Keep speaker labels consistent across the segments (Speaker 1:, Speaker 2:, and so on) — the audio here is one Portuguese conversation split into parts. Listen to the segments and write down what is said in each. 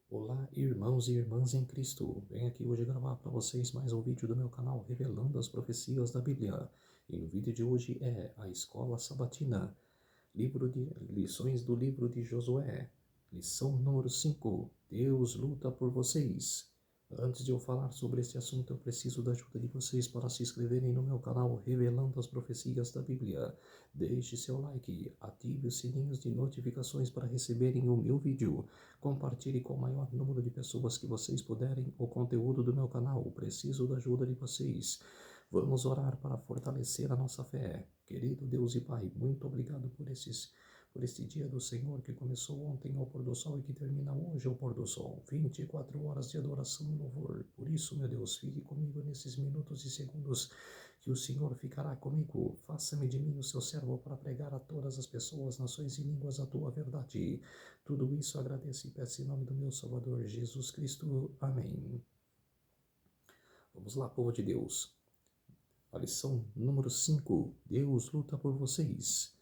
Speaker 1: Olá, irmãos e irmãs em Cristo. Venho aqui hoje gravar para vocês mais um vídeo do meu canal revelando as profecias da Bíblia. E no vídeo de hoje é a Escola Sabatina, lições do livro de Josué. Lição número 5. Deus luta por vocês. Antes de eu falar sobre este assunto, eu preciso da ajuda de vocês para se inscreverem no meu canal Revelando as Profecias da Bíblia. Deixe seu like, ative os sininhos de notificações para receberem o meu vídeo. Compartilhe com o maior número de pessoas que vocês puderem o conteúdo do meu canal. Preciso da ajuda de vocês. Vamos orar para fortalecer a nossa fé. Querido Deus e Pai, muito obrigado por este dia do Senhor que começou ontem ao pôr do sol e que termina hoje ao pôr do sol. 24 horas de adoração e louvor. Por isso, meu Deus, fique comigo nesses minutos e segundos que o Senhor ficará comigo. Faça-me de mim o seu servo para pregar a todas as pessoas, nações e línguas a tua verdade. Tudo isso agradeço e peço em nome do meu Salvador Jesus Cristo. Amém. Vamos lá, povo de Deus. A lição número 5. Deus luta por vocês.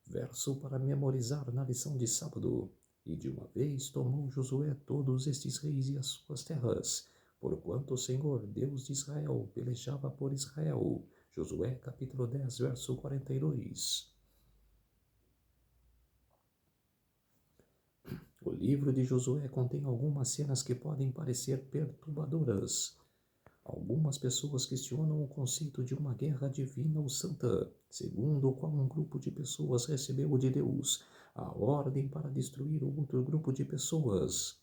Speaker 1: Verso para memorizar na lição de sábado. E de uma vez tomou Josué todos estes reis e as suas terras, porquanto o Senhor, Deus de Israel, pelejava por Israel. Josué capítulo 10, verso 42. O livro de Josué contém algumas cenas que podem parecer perturbadoras. Algumas pessoas questionam o conceito de uma guerra divina ou santa, segundo o qual um grupo de pessoas recebeu de Deus a ordem para destruir o outro grupo de pessoas.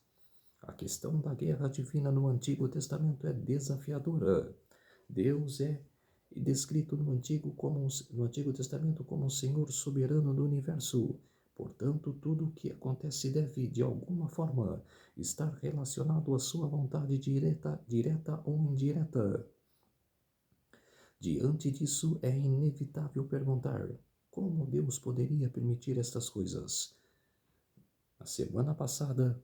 Speaker 1: A questão da guerra divina no Antigo Testamento é desafiadora. Deus é descrito no Antigo Testamento como o Senhor soberano do universo. Portanto, tudo o que acontece deve, de alguma forma, estar relacionado à sua vontade direta ou indireta. Diante disso, é inevitável perguntar: como Deus poderia permitir estas coisas? Na semana passada,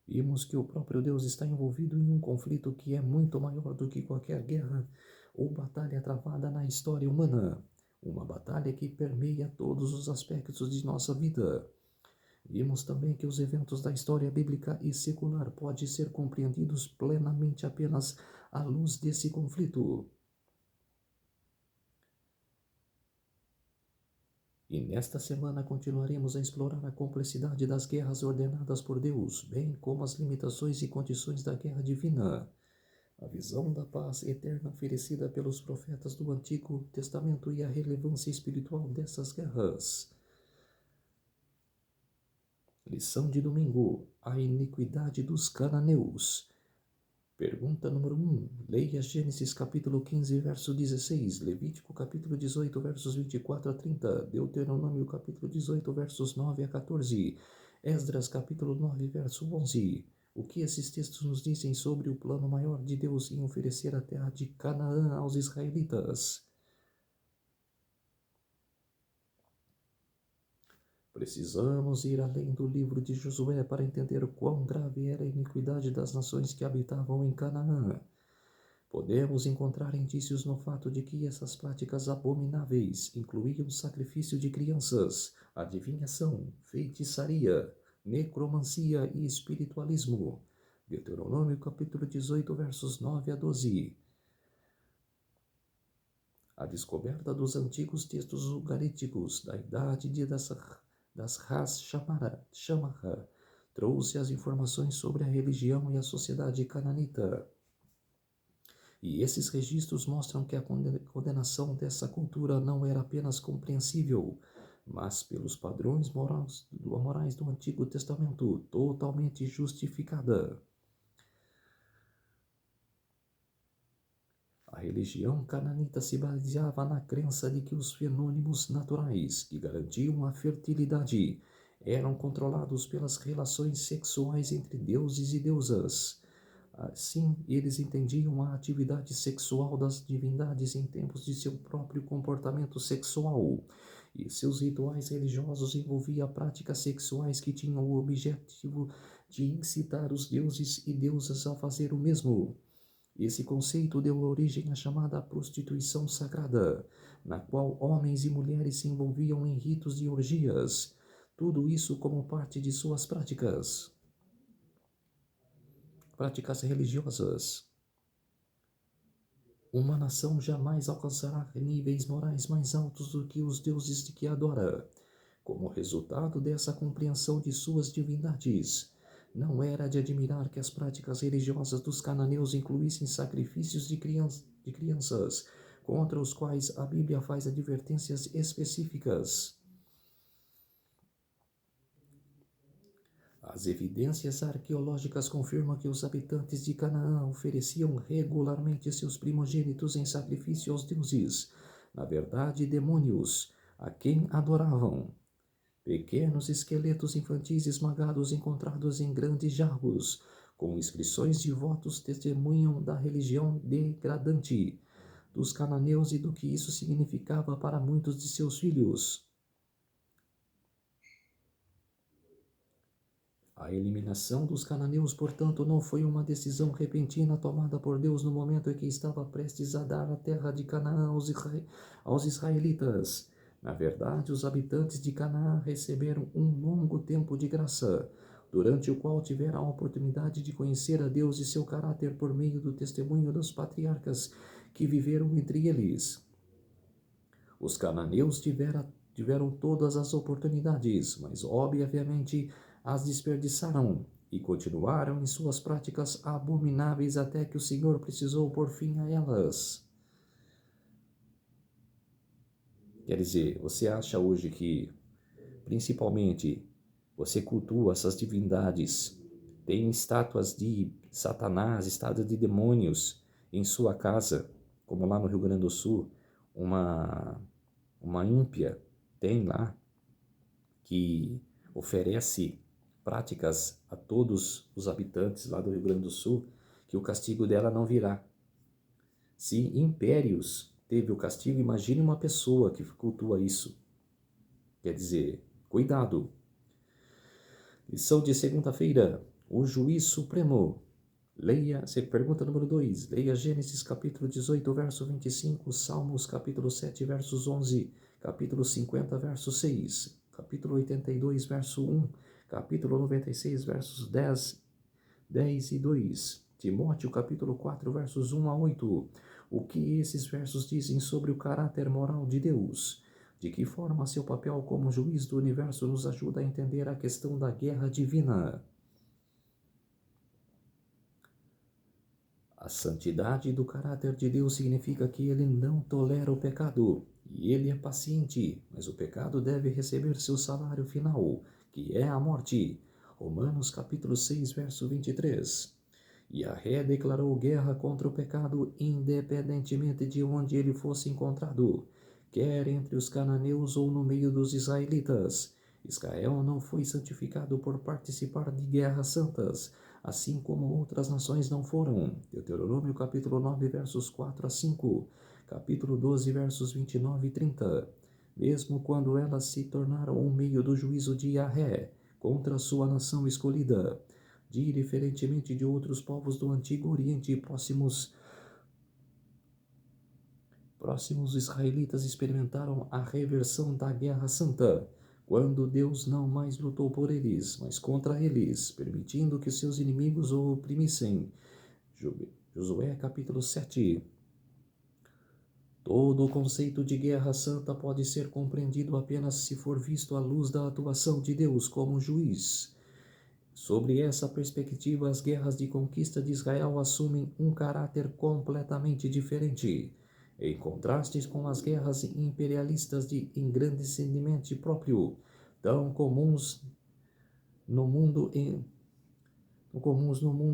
Speaker 1: vimos que o próprio Deus está envolvido em um conflito que é muito maior do que qualquer guerra ou batalha travada na história humana. Uma batalha que permeia todos os aspectos de nossa vida. Vimos também que os eventos da história bíblica e secular podem ser compreendidos plenamente apenas à luz desse conflito. E nesta semana continuaremos a explorar a complexidade das guerras ordenadas por Deus, bem como as limitações e condições da guerra divina. A visão da paz eterna oferecida pelos profetas do Antigo Testamento e a relevância espiritual dessas guerras. Lição de domingo: a iniquidade dos cananeus. Pergunta número 1. Leia Gênesis capítulo 15, verso 16, Levítico capítulo 18, versos 24 a 30, Deuteronômio capítulo 18, versos 9 a 14, Esdras capítulo 9, verso 11. O que esses textos nos dizem sobre o plano maior de Deus em oferecer a terra de Canaã aos israelitas? Precisamos ir além do livro de Josué para entender quão grave era a iniquidade das nações que habitavam em Canaã. Podemos encontrar indícios no fato de que essas práticas abomináveis incluíam sacrifício de crianças, adivinhação, feitiçaria, necromancia e espiritualismo. Deuteronômio capítulo 18, versos 9 a 12. A descoberta dos antigos textos ugaríticos da idade das Ras Shamarra trouxe as informações sobre a religião e a sociedade cananita. E esses registros mostram que a condenação dessa cultura não era apenas compreensível, mas pelos padrões morais do Antigo Testamento, totalmente justificada. A religião cananita se baseava na crença de que os fenômenos naturais que garantiam a fertilidade eram controlados pelas relações sexuais entre deuses e deusas. Assim, eles entendiam a atividade sexual das divindades em tempos de seu próprio comportamento sexual, e seus rituais religiosos envolviam práticas sexuais que tinham o objetivo de incitar os deuses e deusas a fazer o mesmo. Esse conceito deu origem à chamada prostituição sagrada, na qual homens e mulheres se envolviam em ritos de orgias, tudo isso como parte de suas práticas religiosas. Uma nação jamais alcançará níveis morais mais altos do que os deuses de que adora. Como resultado dessa compreensão de suas divindades, não era de admirar que as práticas religiosas dos cananeus incluíssem sacrifícios de crianças, contra os quais a Bíblia faz advertências específicas. As evidências arqueológicas confirmam que os habitantes de Canaã ofereciam regularmente seus primogênitos em sacrifício aos deuses, na verdade demônios, a quem adoravam. Pequenos esqueletos infantis esmagados encontrados em grandes jarros, com inscrições de votos, testemunham da religião degradante dos cananeus e do que isso significava para muitos de seus filhos. A eliminação dos cananeus, portanto, não foi uma decisão repentina tomada por Deus no momento em que estava prestes a dar a terra de Canaã aos israelitas. Na verdade, os habitantes de Canaã receberam um longo tempo de graça, durante o qual tiveram a oportunidade de conhecer a Deus e seu caráter por meio do testemunho dos patriarcas que viveram entre eles. Os cananeus tiveram todas as oportunidades, mas obviamente as desperdiçaram e continuaram em suas práticas abomináveis até que o Senhor precisou pôr fim a elas. Quer dizer, você acha hoje que, principalmente, você cultua essas divindades, tem estátuas de Satanás, estátuas de demônios em sua casa, como lá no Rio Grande do Sul, uma ímpia tem lá que oferece práticas a todos os habitantes lá do Rio Grande do Sul, que o castigo dela não virá. Se impérios teve o castigo, imagine uma pessoa que cultua isso. Quer dizer, cuidado. Lição de segunda-feira, o juiz supremo. Pergunta número 2, leia Gênesis capítulo 18, verso 25, Salmos capítulo 7, versos 11, capítulo 50, verso 6, capítulo 82, verso 1, capítulo 96, versos 10 e 2, Timóteo capítulo 4, versos 1 a 8. O que esses versos dizem sobre o caráter moral de Deus? De que forma seu papel como juiz do universo nos ajuda a entender a questão da guerra divina? A santidade do caráter de Deus significa que ele não tolera o pecado, e ele é paciente, mas o pecado deve receber seu salário final, que é a morte. Romanos capítulo 6, verso 23. Yahvé declarou guerra contra o pecado independentemente de onde ele fosse encontrado, quer entre os cananeus ou no meio dos israelitas. Israel não foi santificado por participar de guerras santas, assim como outras nações não foram. Deuteronômio capítulo 9, versos 4 a 5, capítulo 12, versos 29 e 30. Mesmo quando elas se tornaram um meio do juízo de Yahvé contra sua nação escolhida, diferentemente de outros povos do Antigo Oriente próximos, os israelitas experimentaram a reversão da Guerra Santa, quando Deus não mais lutou por eles, mas contra eles, permitindo que seus inimigos o oprimissem. Josué capítulo 7. Todo o conceito de guerra santa pode ser compreendido apenas se for visto à luz da atuação de Deus como juiz. Sobre essa perspectiva, as guerras de conquista de Israel assumem um caráter completamente diferente, em contraste com as guerras imperialistas de engrandecimento próprio, tão comuns no mundo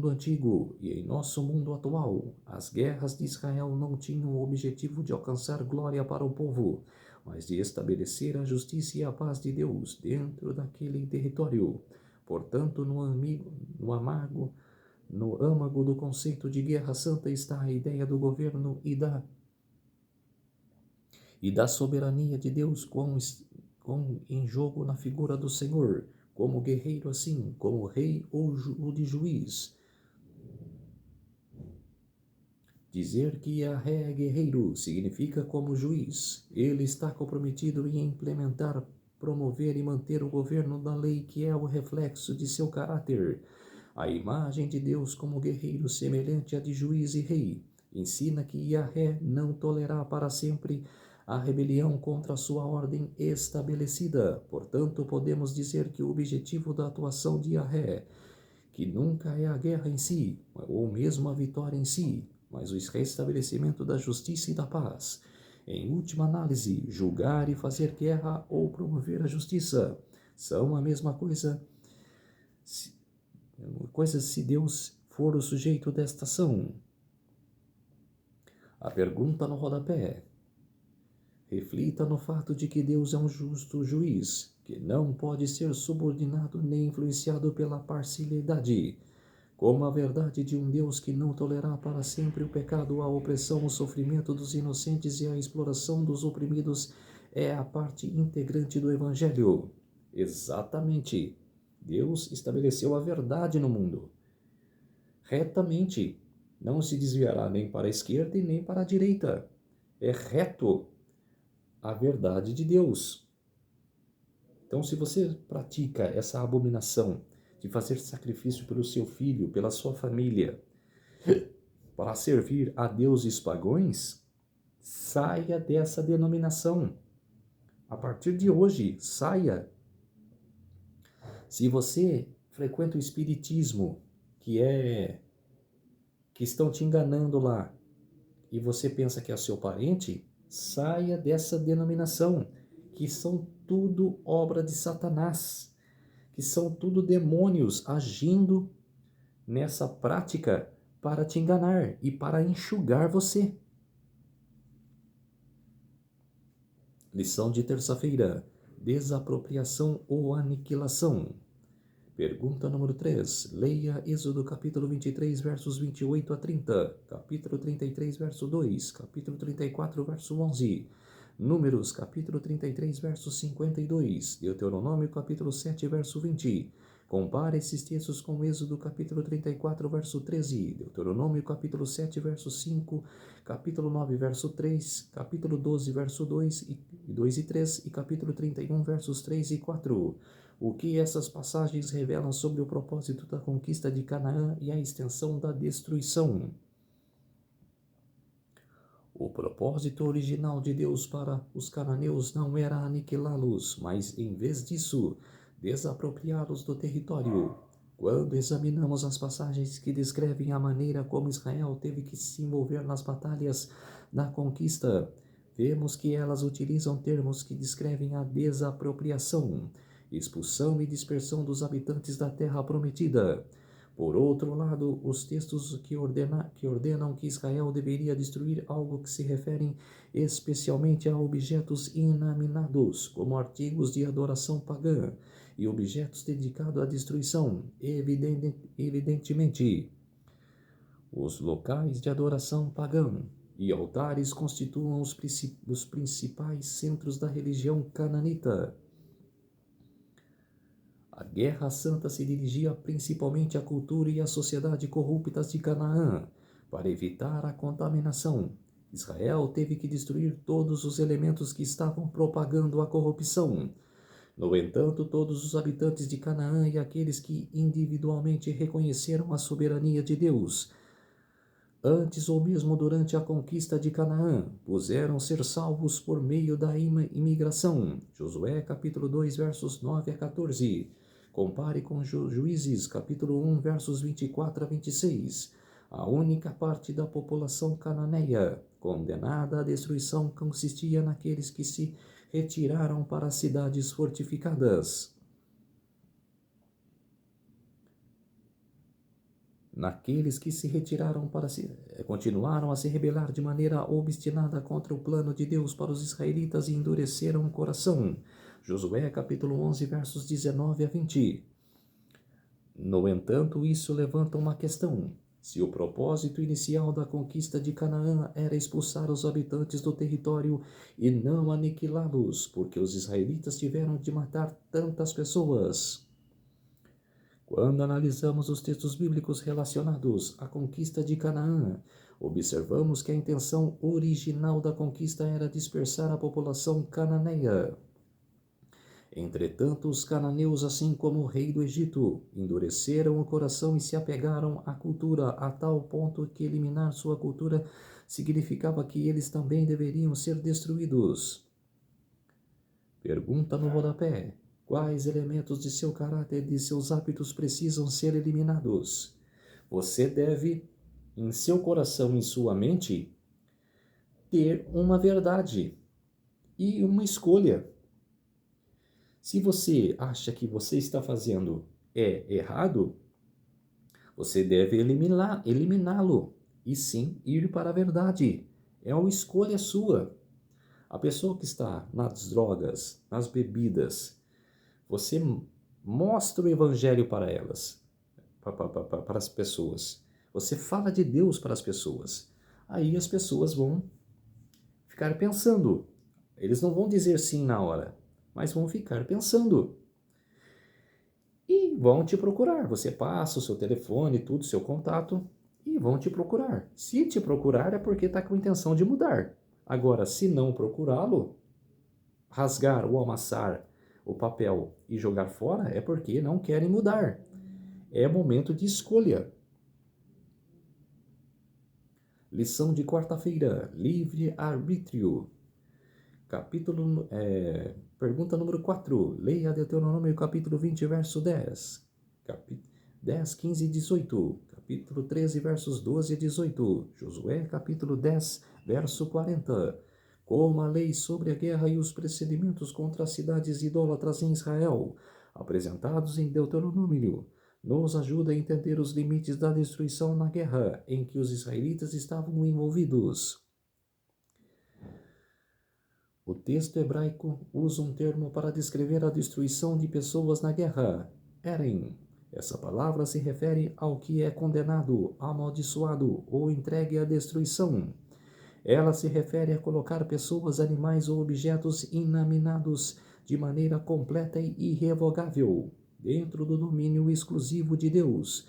Speaker 1: antigo e em nosso mundo atual. As guerras de Israel não tinham o objetivo de alcançar glória para o povo, mas de estabelecer a justiça e a paz de Deus dentro daquele território. Portanto, no âmago do conceito de guerra santa está a ideia do governo e da soberania de Deus em jogo na figura do Senhor, como guerreiro assim, como rei ou de juiz. Dizer que Yahvé é guerreiro significa como juiz. Ele está comprometido em implementar, promover e manter o governo da lei, que é o reflexo de seu caráter. A imagem de Deus como guerreiro, semelhante à de juiz e rei, ensina que Yahvé não tolerará para sempre a rebelião contra a sua ordem estabelecida. Portanto, podemos dizer que o objetivo da atuação de Yahvé, que nunca é a guerra em si, ou mesmo a vitória em si, mas o restabelecimento da justiça e da paz. Em última análise, julgar e fazer guerra ou promover a justiça são a mesma coisa se Deus for o sujeito desta ação. A pergunta no rodapé. Reflita no fato de que Deus é um justo juiz, que não pode ser subordinado nem influenciado pela parcialidade. Como a verdade de um Deus que não tolerará para sempre o pecado, a opressão, o sofrimento dos inocentes e a exploração dos oprimidos é a parte integrante do Evangelho. Exatamente. Deus estabeleceu a verdade no mundo. Retamente. Não se desviará nem para a esquerda e nem para a direita. É reto a verdade de Deus. Então, se você pratica essa abominação de fazer sacrifício pelo seu filho, pela sua família, para servir a deuses pagãos, saia dessa denominação. A partir de hoje, saia. Se você frequenta o espiritismo, que estão te enganando lá, e você pensa que é seu parente, saia dessa denominação, que são tudo obra de Satanás, que são tudo demônios agindo nessa prática para te enganar e para enxugar você. Lição de terça-feira: desapropriação ou aniquilação. Pergunta número 3. Leia Êxodo capítulo 23, versos 28 a 30, capítulo 33, verso 2, capítulo 34, verso 11, Números capítulo 33, verso 52, Deuteronômio capítulo 7, verso 20. Compare esses textos com Êxodo capítulo 34, verso 13, Deuteronômio capítulo 7, verso 5, capítulo 9, verso 3, capítulo 12, verso 2 e 3 e capítulo 31, versos 3 e 4. O que essas passagens revelam sobre o propósito da conquista de Canaã e a extensão da destruição? O propósito original de Deus para os cananeus não era aniquilá-los, mas, em vez disso, desapropriá-los do território. Quando examinamos as passagens que descrevem a maneira como Israel teve que se envolver nas batalhas da conquista, vemos que elas utilizam termos que descrevem a desapropriação, expulsão e dispersão dos habitantes da terra prometida. Por outro lado, os textos que ordenam que Israel deveria destruir algo que se referem especialmente a objetos inaminados, como artigos de adoração pagã e objetos dedicados à destruição. Evidentemente, os locais de adoração pagã e altares constituam os principais centros da religião cananita. A Guerra Santa se dirigia principalmente à cultura e à sociedade corruptas de Canaã. Para evitar a contaminação, Israel teve que destruir todos os elementos que estavam propagando a corrupção. No entanto, todos os habitantes de Canaã e aqueles que individualmente reconheceram a soberania de Deus, antes ou mesmo durante a conquista de Canaã, puderam ser salvos por meio da imigração. Josué capítulo 2, versos 9 a 14. Compare com Juízes, capítulo 1, versos 24 a 26. A única parte da população cananeia condenada à destruição consistia naqueles que se retiraram para as cidades fortificadas. Naqueles que se retiraram continuaram a se rebelar de maneira obstinada contra o plano de Deus para os israelitas e endureceram o coração. Josué capítulo 11, versos 19 a 20. No entanto, isso levanta uma questão. Se o propósito inicial da conquista de Canaã era expulsar os habitantes do território e não aniquilá-los, porque os israelitas tiveram de matar tantas pessoas? Quando analisamos os textos bíblicos relacionados à conquista de Canaã, observamos que a intenção original da conquista era dispersar a população cananeia. Entretanto, os cananeus, assim como o rei do Egito, endureceram o coração e se apegaram à cultura a tal ponto que eliminar sua cultura significava que eles também deveriam ser destruídos. Pergunta no rodapé: quais elementos de seu caráter e de seus hábitos precisam ser eliminados? Você deve, em seu coração e em sua mente, ter uma verdade e uma escolha. Se você acha que você está fazendo errado, você deve eliminá-lo e sim ir para a verdade. É uma escolha sua. A pessoa que está nas drogas, nas bebidas, você mostra o evangelho para elas, para as pessoas. Você fala de Deus para as pessoas. Aí as pessoas vão ficar pensando. Eles não vão dizer sim na hora, mas vão ficar pensando. E vão te procurar. Você passa o seu telefone, tudo, seu contato, e vão te procurar. Se te procurar é porque está com intenção de mudar. Agora, se não procurá-lo, rasgar ou amassar o papel e jogar fora, é porque não querem mudar. É momento de escolha. Lição de quarta-feira, livre-arbítrio. Pergunta número 4. Leia Deuteronômio capítulo 20, verso 10. 10, 15 e 18. Capítulo 13, versos 12 e 18. Josué capítulo 10, verso 40. Como a lei sobre a guerra e os procedimentos contra as cidades idólatras em Israel, apresentados em Deuteronômio, nos ajuda a entender os limites da destruição na guerra em que os israelitas estavam envolvidos. O texto hebraico usa um termo para descrever a destruição de pessoas na guerra, herem. Essa palavra se refere ao que é condenado, amaldiçoado ou entregue à destruição. Ela se refere a colocar pessoas, animais ou objetos inaminados de maneira completa e irrevogável dentro do domínio exclusivo de Deus,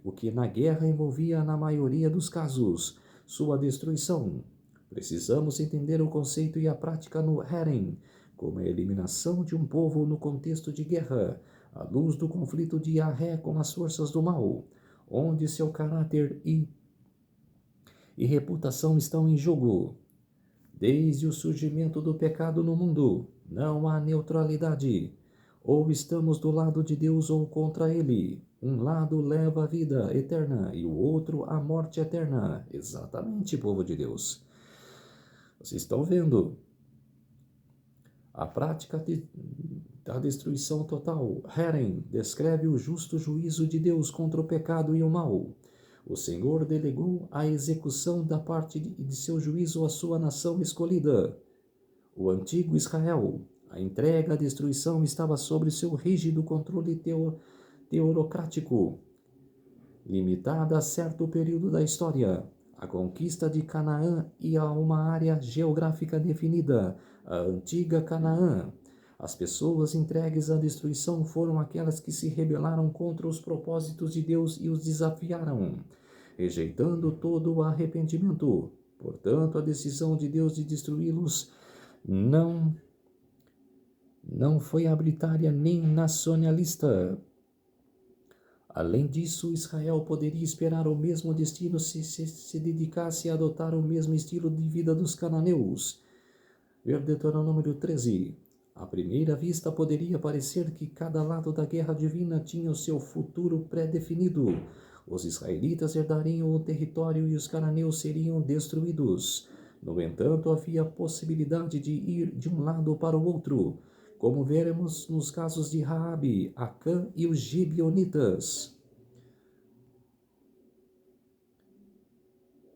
Speaker 1: o que na guerra envolvia, na maioria dos casos, sua destruição. Precisamos entender o conceito e a prática no herem, como a eliminação de um povo no contexto de guerra, à luz do conflito de Yahvé com as forças do mal, onde seu caráter e reputação estão em jogo. Desde o surgimento do pecado no mundo, não há neutralidade. Ou estamos do lado de Deus ou contra ele. Um lado leva a vida eterna e o outro a morte eterna. Exatamente, povo de Deus. Vocês estão vendo a prática da destruição total. Herem descreve o justo juízo de Deus contra o pecado e o mal. O Senhor delegou a execução da parte de seu juízo à sua nação escolhida, o antigo Israel. A entrega à destruição estava sob seu rígido controle teocrático, limitada a certo período da história. A conquista de Canaã e a uma área geográfica definida, a antiga Canaã. As pessoas entregues à destruição foram aquelas que se rebelaram contra os propósitos de Deus e os desafiaram, rejeitando todo o arrependimento. Portanto, a decisão de Deus de destruí-los não foi arbitrária nem nacionalista. Além disso, Israel poderia esperar o mesmo destino se dedicasse a adotar o mesmo estilo de vida dos cananeus. Ver Deuteronômio 13. À primeira vista, poderia parecer que cada lado da guerra divina tinha o seu futuro pré-definido. Os israelitas herdariam o território e os cananeus seriam destruídos. No entanto, havia a possibilidade de ir de um lado para o outro, como veremos nos casos de Raabe, Acã e os gibeonitas.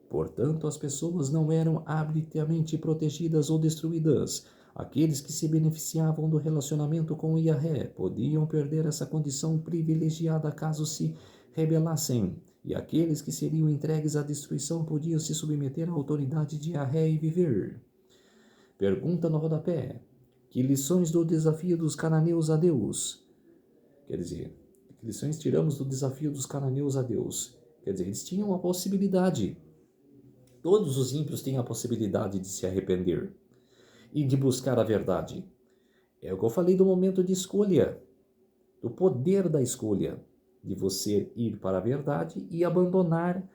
Speaker 1: Portanto, as pessoas não eram arbitrariamente protegidas ou destruídas. Aqueles que se beneficiavam do relacionamento com Yahvé podiam perder essa condição privilegiada caso se rebelassem, e aqueles que seriam entregues à destruição podiam se submeter à autoridade de Yahvé e viver. Pergunta no rodapé: que lições do desafio dos cananeus a Deus? Quer dizer, que lições tiramos do desafio dos cananeus a Deus? Quer dizer, eles tinham a possibilidade. Todos os ímpios têm a possibilidade de se arrepender e de buscar a verdade. É o que eu falei do momento de escolha, do poder da escolha, de você ir para a verdade e abandonar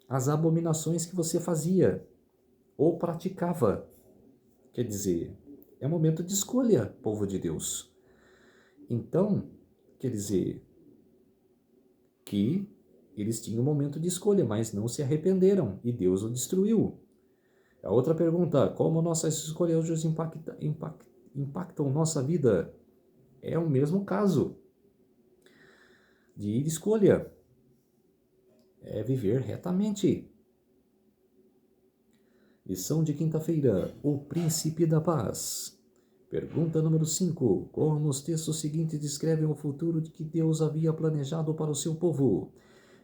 Speaker 1: as abominações que você fazia ou praticava. Quer dizer, é momento de escolha, povo de Deus. Então, quer dizer que eles tinham um momento de escolha, mas não se arrependeram e Deus o destruiu. A outra pergunta, como nossas escolhas hoje impactam nossa vida? É o mesmo caso de ir escolha. É viver retamente. Lição de quinta-feira, o Príncipe da Paz. Pergunta número 5. Como os textos seguintes descrevem o futuro de que Deus havia planejado para o seu povo?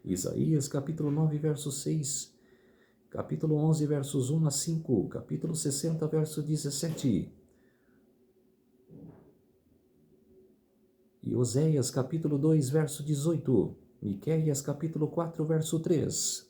Speaker 1: Isaías capítulo 9, verso 6. Capítulo 11, versos 1 a 5. Capítulo 60, verso 17. E Oséias capítulo 2, verso 18. Miqueias capítulo 4, verso 3.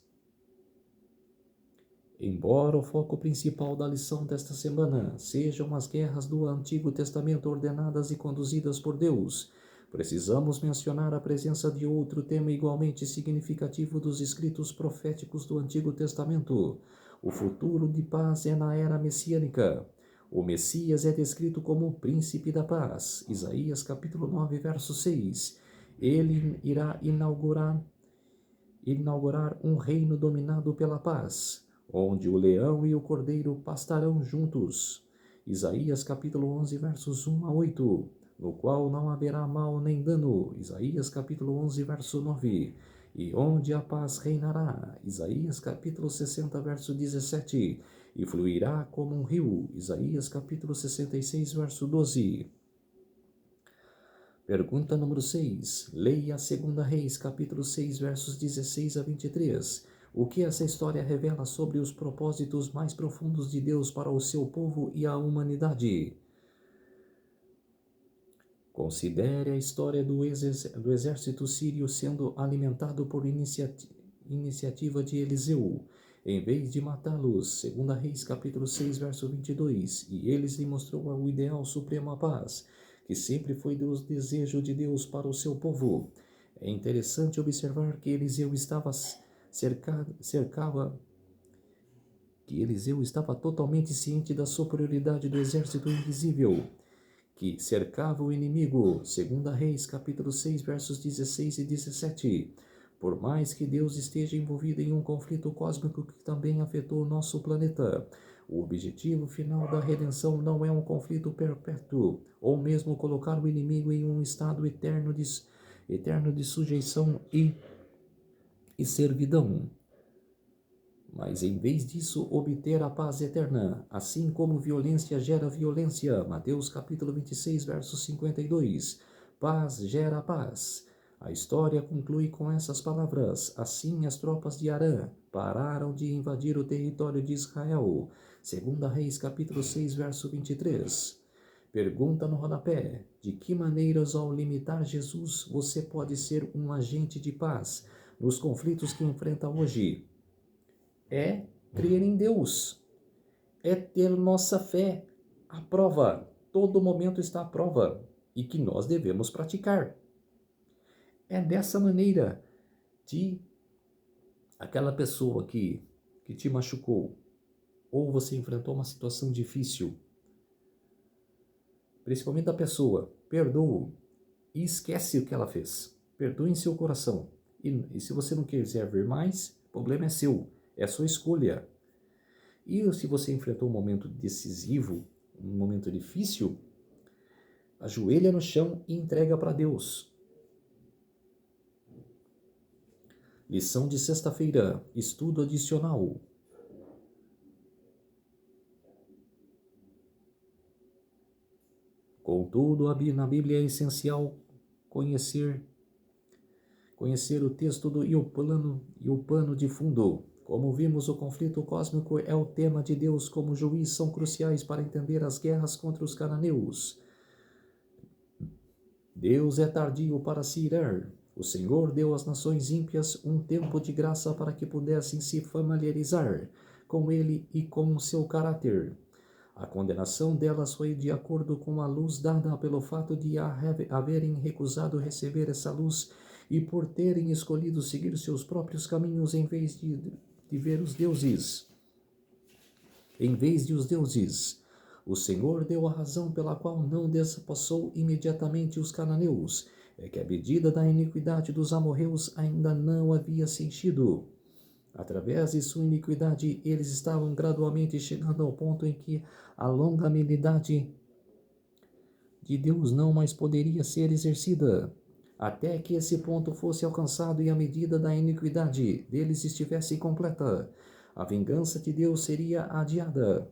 Speaker 1: Embora o foco principal da lição desta semana sejam as guerras do Antigo Testamento ordenadas e conduzidas por Deus, precisamos mencionar a presença de outro tema igualmente significativo dos escritos proféticos do Antigo Testamento. O futuro de paz é na era messiânica. O Messias é descrito como o príncipe da paz. Isaías capítulo 9, verso 6. Ele irá inaugurar um reino dominado pela paz, onde o leão e o cordeiro pastarão juntos. Isaías capítulo 11, versos 1 a 8, no qual não haverá mal nem dano. Isaías capítulo 11, verso 9, e onde a paz reinará. Isaías capítulo 60, verso 17, e fluirá como um rio. Isaías capítulo 66, verso 12. Pergunta número 6. Leia 2 Reis, capítulo 6, versos 16 a 23. O que essa história revela sobre os propósitos mais profundos de Deus para o seu povo e a humanidade? Considere a história do exército sírio sendo alimentado por iniciativa de Eliseu, em vez de matá-los. 2 Reis, capítulo 6, verso 22. E eles lhe mostrou o ideal supremo, a paz, que sempre foi o desejo de Deus para o seu povo. É interessante observar que Eliseu estava totalmente ciente da superioridade do exército invisível que cercava o inimigo. 2 Reis, capítulo 6, versos 16 e 17. Por mais que Deus esteja envolvido em um conflito cósmico que também afetou o nosso planeta, o objetivo final da redenção não é um conflito perpétuo, ou mesmo colocar o inimigo em um estado eterno de sujeição e servidão. Mas em vez disso, obter a paz eterna, assim como violência gera violência. Mateus capítulo 26, verso 52. Paz gera paz. A história conclui com essas palavras: assim as tropas de Arã pararam de invadir o território de Israel. 2 Reis capítulo 6, verso 23. Pergunta no rodapé: de que maneiras, ao limitar Jesus, você pode ser um agente de paz nos conflitos que enfrenta hoje? É crer em Deus, é ter nossa fé à prova, todo momento está à prova, e que nós devemos praticar. É dessa maneira de aquela pessoa que te machucou, ou você enfrentou uma situação difícil, principalmente a pessoa, perdoa e esquece o que ela fez. Perdoe em seu coração. E se você não quiser ver mais, o problema é seu, é a sua escolha. E se você enfrentou um momento decisivo, um momento difícil, ajoelha no chão e entrega para Deus. Lição de sexta-feira, estudo adicional. Contudo, na Bíblia é essencial conhecer o texto e o pano de fundo. Como vimos, o conflito cósmico é o tema de Deus como juiz, são cruciais para entender as guerras contra os cananeus. Deus é tardio para se irar. O Senhor deu às nações ímpias um tempo de graça para que pudessem se familiarizar com ele e com o seu caráter. A condenação delas foi de acordo com a luz dada pelo fato de haverem recusado receber essa luz e por terem escolhido seguir seus próprios caminhos em vez de ver os deuses. Em vez de os deuses, o Senhor deu a razão pela qual não despassou imediatamente os cananeus, é que a medida da iniquidade dos amorreus ainda não havia se enchido. Através de sua iniquidade, eles estavam gradualmente chegando ao ponto em que a longanimidade de Deus não mais poderia ser exercida, até que esse ponto fosse alcançado e a medida da iniquidade deles estivesse completa. A vingança de Deus seria adiada.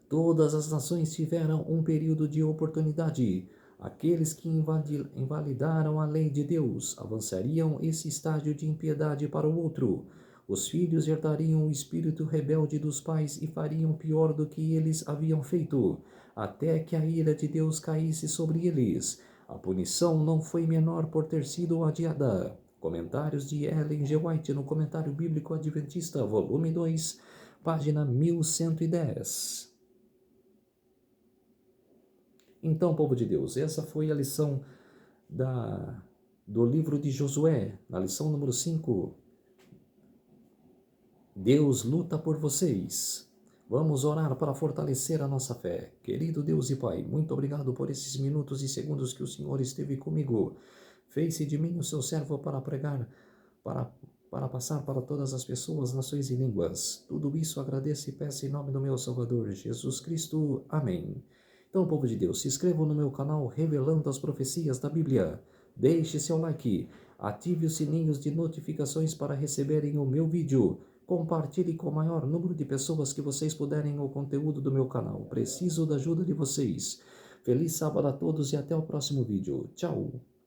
Speaker 1: Todas as nações tiveram um período de oportunidade. Aqueles que invalidaram a lei de Deus avançariam esse estágio de impiedade para o outro. Os filhos herdariam o espírito rebelde dos pais e fariam pior do que eles haviam feito, até que a ira de Deus caísse sobre eles. A punição não foi menor por ter sido adiada. Comentários de Ellen G. White no Comentário Bíblico Adventista, volume 2, página 1110. Então, povo de Deus, essa foi a lição do livro de Josué, na lição número 5. Deus luta por vocês. Vamos orar para fortalecer a nossa fé. Querido Deus e Pai, muito obrigado por esses minutos e segundos que o Senhor esteve comigo. Fez-se de mim o seu servo para pregar, para passar para todas as pessoas, nações e línguas. Tudo isso agradeço e peço em nome do meu Salvador, Jesus Cristo. Amém. Então, povo de Deus, se inscrevam no meu canal Revelando as Profecias da Bíblia. Deixe seu like, ative os sininhos de notificações para receberem o meu vídeo. Compartilhe com o maior número de pessoas que vocês puderem o conteúdo do meu canal. Preciso da ajuda de vocês. Feliz sábado a todos e até o próximo vídeo. Tchau!